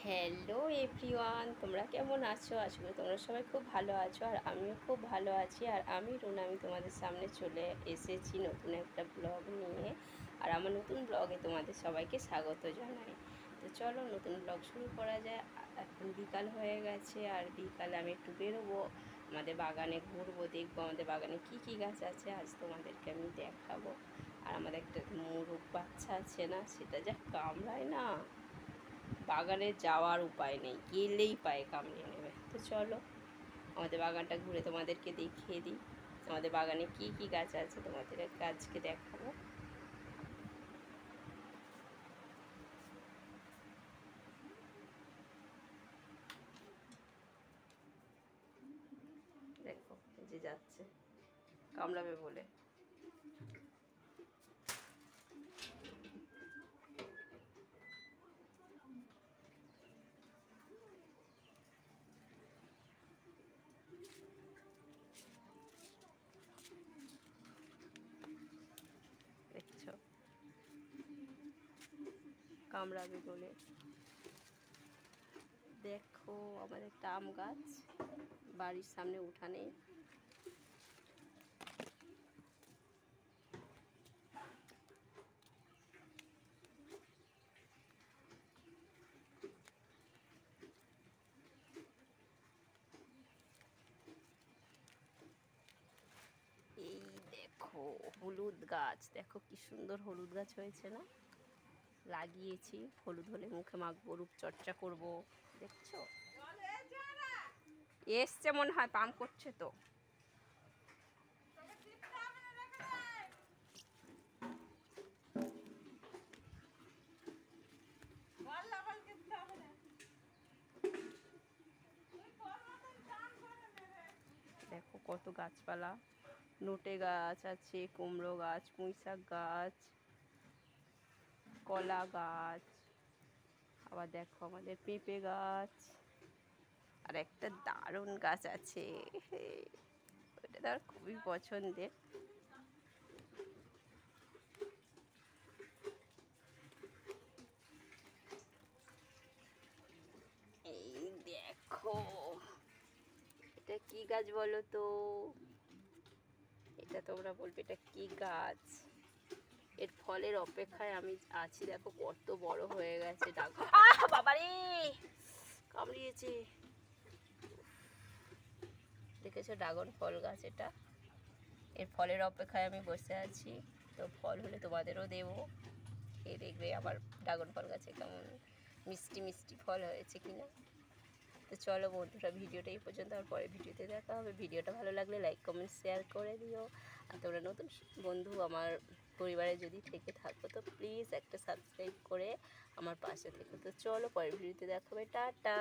Hello everyone, তোমরা কেমন আছো? আশা করি তোমরা সবাই খুব ভালো আছো, আর আমিও খুব ভালো আছি। আর আমি রুনা, আমি তোমাদের সামনে চলে এসেছি নতুন একটা ব্লগ নিয়ে। আর আমার নতুন ব্লগে তোমাদের সবাইকে স্বাগত জানাই। তো চলো নতুন ব্লগ শুরু করা যায়। এখন বিকাল হয়ে গেছে, আর বিকালে আমি একটু বেরোবো, আমাদের বাগানে ঘুরবো, দেখবো আমাদের বাগানে কি কি গাছ আছে আজ তোমাদেরকে আমি দেখাবো। আর আমাদের একটা মোরগ বাচ্চা আছে না, সেটা যা কামড়ায় না, বাগানে যাওয়ার উপায় নেই, গেলেই পায়ে কামড়িয়ে নেবে। তো চলো আমাদের বাগানটা ঘুরে তোমাদেরকে দেখিয়ে দিই, আমাদের বাগানে কি কি গাছ আছে তোমাদের আজকে দেখাবো। দেখো এই যে যাচ্ছে, কামড়াবে বলে। দেখছো, কামড়াবে বলে। দেখো আমাদের একটা আম গাছ বাড়ির সামনে উঠানে। এই দেখো হলুদ গাছ, দেখো কি সুন্দর হলুদ গাছ হয়েছে না, লাগিয়েছি। হলুদ হলে মুখে মাখবো, রূপচর্চা করবো। দেখছো, এসছে মনে হয়, পাম করছে তো। দেখো কত গাছপালা, নোটে গাছ আছে, কুমড়ো গাছ, পুঁইশাক গাছ, কলা গাছ, আবার দেখো আমাদের পেঁপে গাছ, আর একটা দারুণ গাছ আছে, ওটা তার খুবই পছন্দের। এই দেখো, এটা কি গাছ বলো তো? এটা তোমরা বলবে এটা কি গাছ। এর ফলের অপেক্ষায় আমি আছি। দেখো কত বড় হয়ে গেছে, বাবারে কামড়িয়েছে। দেখেছো, ড্রাগন ফল গাছ এটা। এর ফলের অপেক্ষায় আমি বসে আছি, তো ফল হলে তোমাদেরও দেবো, খেয়ে দেখবে আমার ড্রাগন ফল গাছে কেমন মিষ্টি মিষ্টি ফল হয়েছে কিনা। তো চলো বন্ধুরা, ভিডিওটা এই পর্যন্ত, আর পরে ভিডিওতে দেখা হবে। ভিডিওটা ভালো লাগলে লাইক কমেন্ট শেয়ার করে দিও। আর তোমরা নতুন বন্ধু আমার পরিবারে যদি থেকে থাকো, তো প্লিজ একটা সাবস্ক্রাইব করে আমার পাশে থেকো। তো চলো পরের ভিডিওতে দেখা হবে, টাটা।